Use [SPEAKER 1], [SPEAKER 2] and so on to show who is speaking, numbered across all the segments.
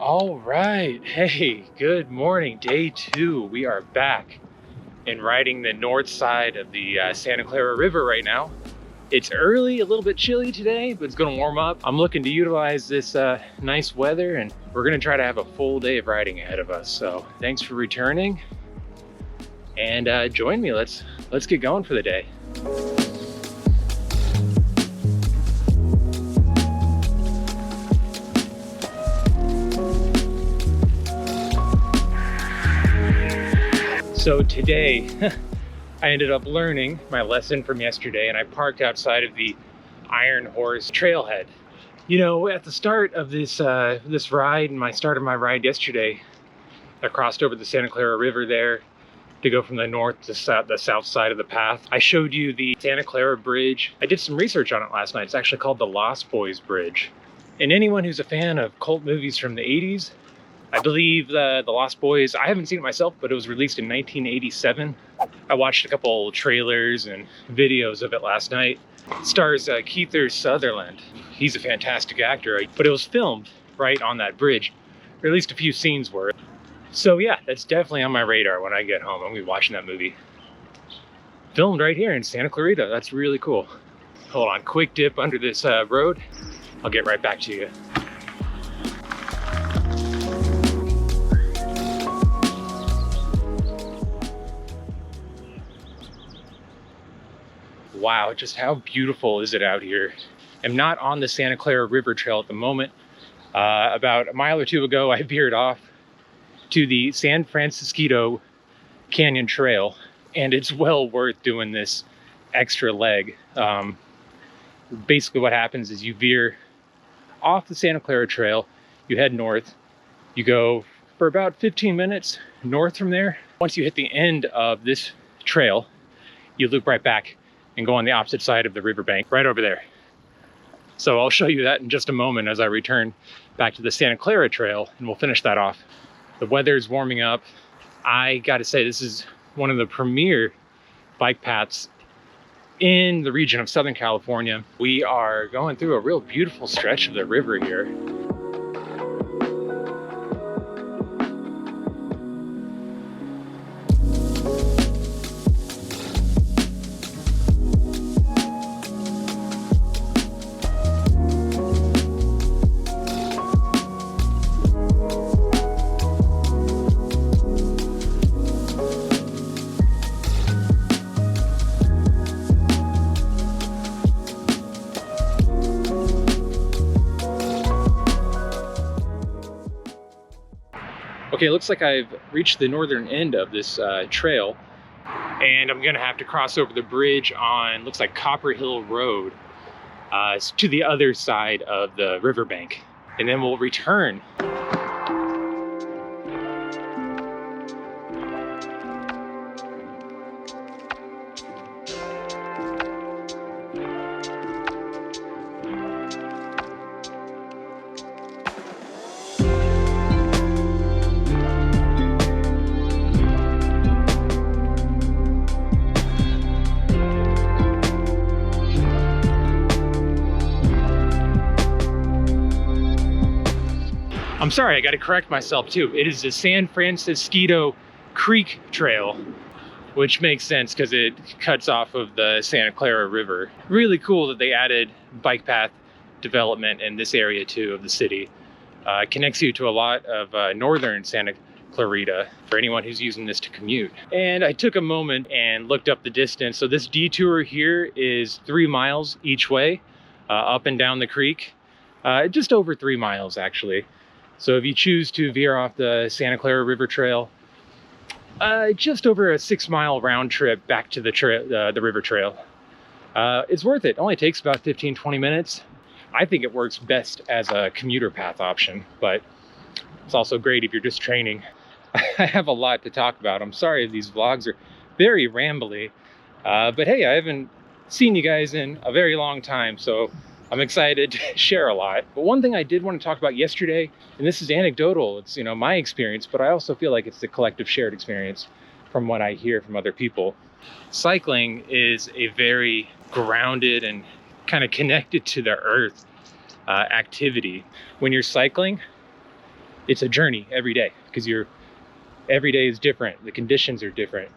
[SPEAKER 1] All right. Hey, good morning. Day 2. We are back and riding the north side of the Santa Clara River right now. It's early, a little bit chilly today, but it's going to warm up. I'm looking to utilize this nice weather, and we're going to try to have a full day of riding ahead of us. So thanks for returning, and join me. Let's get going for the day. So today, I ended up learning my lesson from yesterday, and I parked outside of the Iron Horse trailhead. You know, at the start of this ride, and my start of my ride yesterday, I crossed over the Santa Clara River there to go from the north to the south side of the path. I showed you the Santa Clara Bridge. I did some research on it last night. It's actually called the Lost Boys Bridge. And anyone who's a fan of cult movies from the 80s, I believe the Lost Boys, I haven't seen it myself, but it was released in 1987. I watched a couple trailers and videos of it last night. It stars Kiefer Sutherland. He's a fantastic actor, but it was filmed right on that bridge, or at least a few scenes were. So yeah, that's definitely on my radar when I get home. I'm gonna be watching that movie. Filmed right here in Santa Clarita. That's really cool. Hold on, quick dip under this road. I'll get right back to you. Wow, just how beautiful is it out here? I'm not on the Santa Clara River Trail at the moment. About a mile or two ago, I veered off to the San Francisquito Canyon Trail, and it's well worth doing this extra leg. Basically what happens is you veer off the Santa Clara Trail, you head north, you go for about 15 minutes north from there. Once you hit the end of this trail, you loop right back and go on the opposite side of the riverbank, right over there. So I'll show you that in just a moment as I return back to the Santa Clara Trail, and we'll finish that off. The weather's warming up. I gotta say, this is one of the premier bike paths in the region of Southern California. We are going through a real beautiful stretch of the river here. Okay, it looks like I've reached the northern end of this trail, and I'm gonna have to cross over the bridge on, looks like Copper Hill Road, to the other side of the riverbank, and then we'll return. I'm sorry, I gotta correct myself too. It is the San Francisquito Creek Trail, which makes sense because it cuts off of the Santa Clara River. Really cool that they added bike path development in this area too of the city. It connects you to a lot of northern Santa Clarita for anyone who's using this to commute. And I took a moment and looked up the distance. So this detour here is 3 miles each way, up and down the creek. Just over 3 miles actually. So if you choose to veer off the Santa Clara River Trail, just over a 6-mile round trip back to the river trail. It's worth it. It only takes about 15-20 minutes. I think it works best as a commuter path option, but it's also great if you're just training. I have a lot to talk about. I'm sorry if these vlogs are very rambly, but hey, I haven't seen you guys in a very long time, so I'm excited to share a lot. But one thing I did want to talk about yesterday, and this is anecdotal, it's my experience, but I also feel like it's the collective shared experience from what I hear from other people. Cycling is a very grounded and kind of connected to the earth activity. When you're cycling, it's a journey every day, because every day is different. The conditions are different.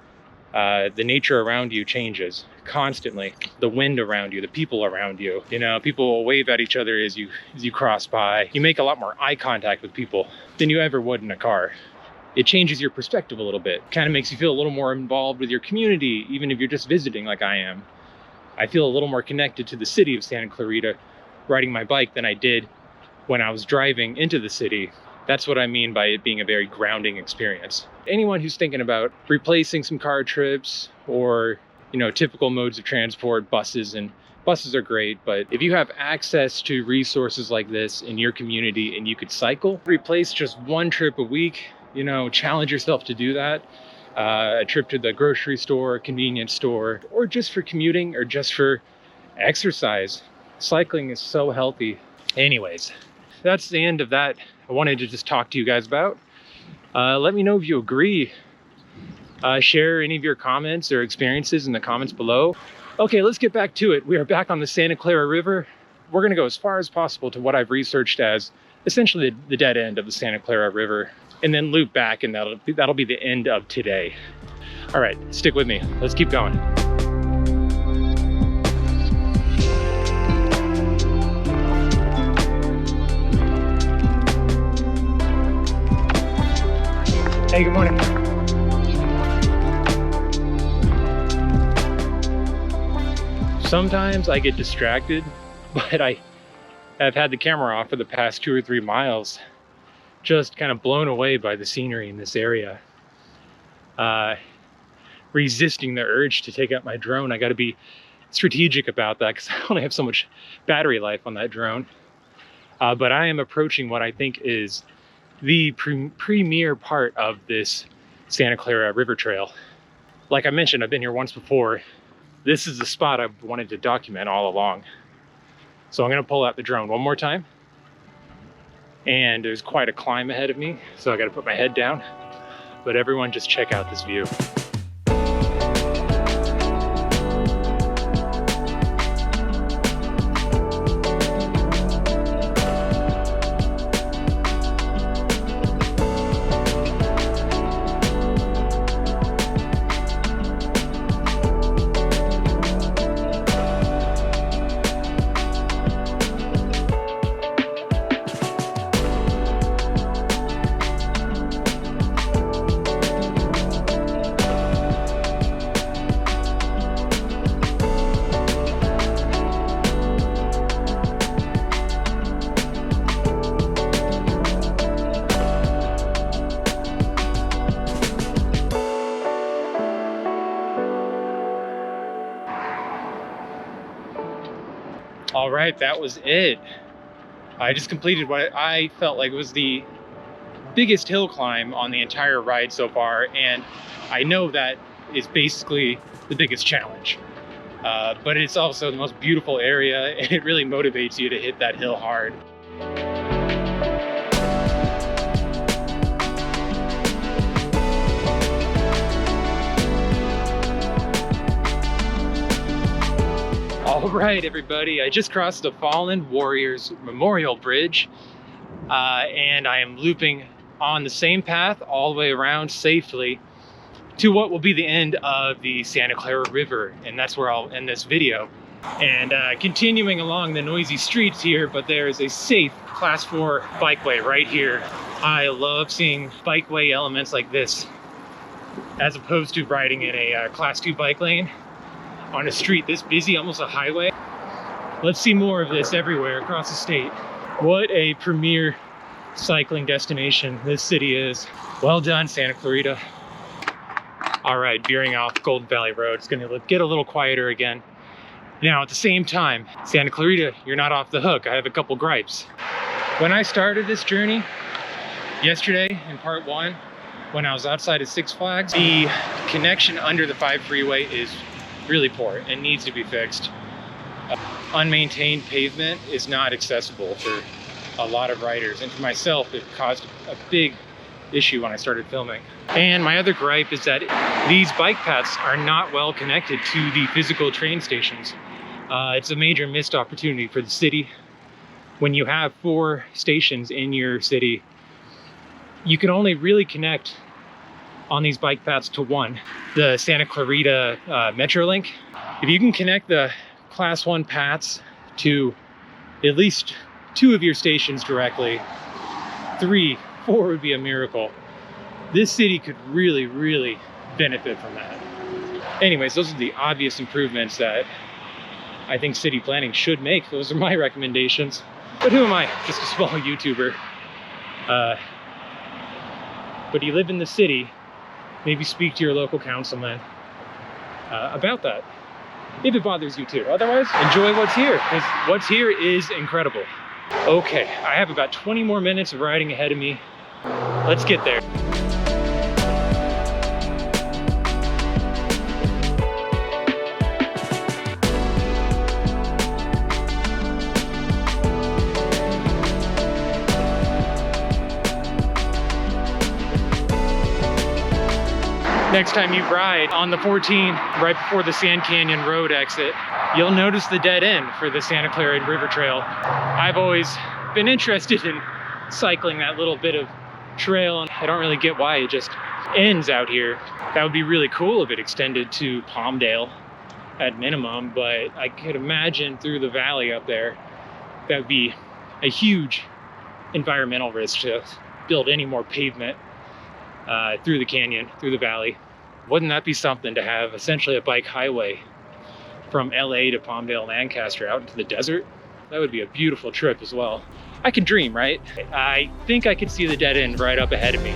[SPEAKER 1] The nature around you changes constantly. The wind around you, the people around you. You know, people will wave at each other as you cross by. You make a lot more eye contact with people than you ever would in a car. It changes your perspective a little bit. Kind of makes you feel a little more involved with your community, even if you're just visiting like I am. I feel a little more connected to the city of Santa Clarita riding my bike than I did when I was driving into the city. That's what I mean by it being a very grounding experience. Anyone who's thinking about replacing some car trips or, you know, typical modes of transport, buses are great, but if you have access to resources like this in your community and you could cycle, replace just one trip a week, you know, challenge yourself to do that. A trip to the grocery store, convenience store, or just for commuting or just for exercise. Cycling is so healthy. Anyways, that's the end of that. I wanted to just talk to you guys about. Let me know if you agree. Share any of your comments or experiences in the comments below. Okay, let's get back to it. We are back on the Santa Clara River. We're gonna go as far as possible to what I've researched as essentially the dead end of the Santa Clara River, and then loop back, and that'll be the end of today. All right, stick with me. Let's keep going. Hey, good morning. Sometimes I get distracted, but I have had the camera off for the past 2 or 3 miles, just kind of blown away by the scenery in this area. Resisting the urge to take out my drone. I got to be strategic about that because I only have so much battery life on that drone. But I am approaching what I think is the premier part of this Santa Clara River Trail. Like I mentioned, I've been here once before. This is the spot I've wanted to document all along. So I'm gonna pull out the drone one more time. And there's quite a climb ahead of me, so I gotta put my head down. But everyone just check out this view. All right, that was it. I just completed what I felt like was the biggest hill climb on the entire ride so far, and I know that is basically the biggest challenge. But it's also the most beautiful area, and it really motivates you to hit that hill hard. All right, everybody, I just crossed the Fallen Warriors Memorial Bridge, and I am looping on the same path all the way around safely to what will be the end of the Santa Clara River, and that's where I'll end this video. And continuing along the noisy streets here, but there is a safe Class 4 bikeway right here. I love seeing bikeway elements like this, as opposed to riding in a Class 2 bike lane on a street this busy, almost a highway. Let's see more of this everywhere across the state. What a premier cycling destination this city is. Well done, Santa Clarita. All right, veering off Golden Valley Road. It's gonna get a little quieter again. Now, at the same time, Santa Clarita, you're not off the hook. I have a couple gripes. When I started this journey yesterday in part 1, when I was outside of Six Flags, the connection under the 5 freeway is really poor and needs to be fixed. Unmaintained pavement is not accessible for a lot of riders, and for myself it caused a big issue when I started filming. And my other gripe is that these bike paths are not well connected to the physical train stations. It's a major missed opportunity for the city. When you have 4 stations in your city, you can only really connect on these bike paths to one, the Santa Clarita Metrolink. If you can connect the class 1 paths to at least 2 of your stations directly, 3, 4 would be a miracle. This city could really, really benefit from that. Anyways, those are the obvious improvements that I think city planning should make. Those are my recommendations. But who am I? Just a small YouTuber. But you live in the city, maybe speak to your local councilman about that, if it bothers you too. Otherwise, enjoy what's here, because what's here is incredible. Okay, I have about 20 more minutes of riding ahead of me. Let's get there. Next time you ride on the 14 right before the Sand Canyon Road exit, you'll notice the dead end for the Santa Clarita River Trail. I've always been interested in cycling that little bit of trail, and I don't really get why it just ends out here. That would be really cool if it extended to Palmdale at minimum, but I could imagine through the valley up there, that would be a huge environmental risk to build any more pavement through the canyon, through the valley. Wouldn't that be something to have essentially a bike highway from LA to Palmdale, Lancaster out into the desert? That would be a beautiful trip as well. I can dream, right? I think I could see the dead end right up ahead of me.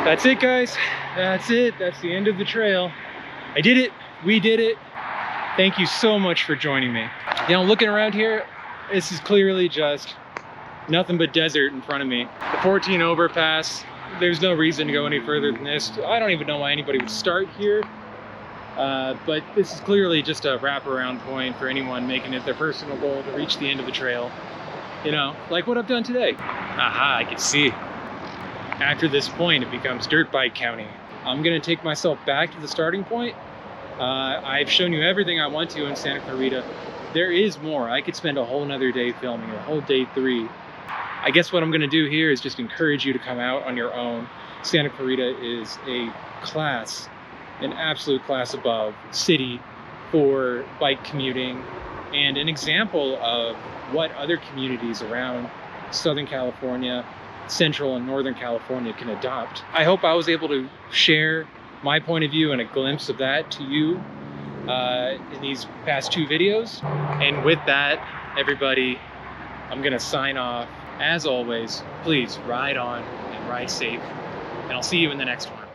[SPEAKER 1] That's it, guys. That's it. That's the end of the trail. I did it. We did it. Thank you so much for joining me. You know, looking around here, this is clearly just nothing but desert in front of me. The 14 overpass, there's no reason to go any further than this. I don't even know why anybody would start here. But this is clearly just a wraparound point for anyone making it their personal goal to reach the end of the trail. You know, like what I've done today. Aha, I can see. After this point, it becomes dirt bike county. I'm gonna take myself back to the starting point. I've shown you everything I want to in Santa Clarita. There is more. I could spend a whole nother day filming, a whole day 3. I guess what I'm gonna do here is just encourage you to come out on your own. Santa Clarita is a class, an absolute class above city for bike commuting, and an example of what other communities around Southern California, Central and Northern California can adopt. I hope I was able to share my point of view and a glimpse of that to you in these past 2 videos. And with that, everybody, I'm gonna sign off. As always, please ride on and ride safe, and I'll see you in the next one.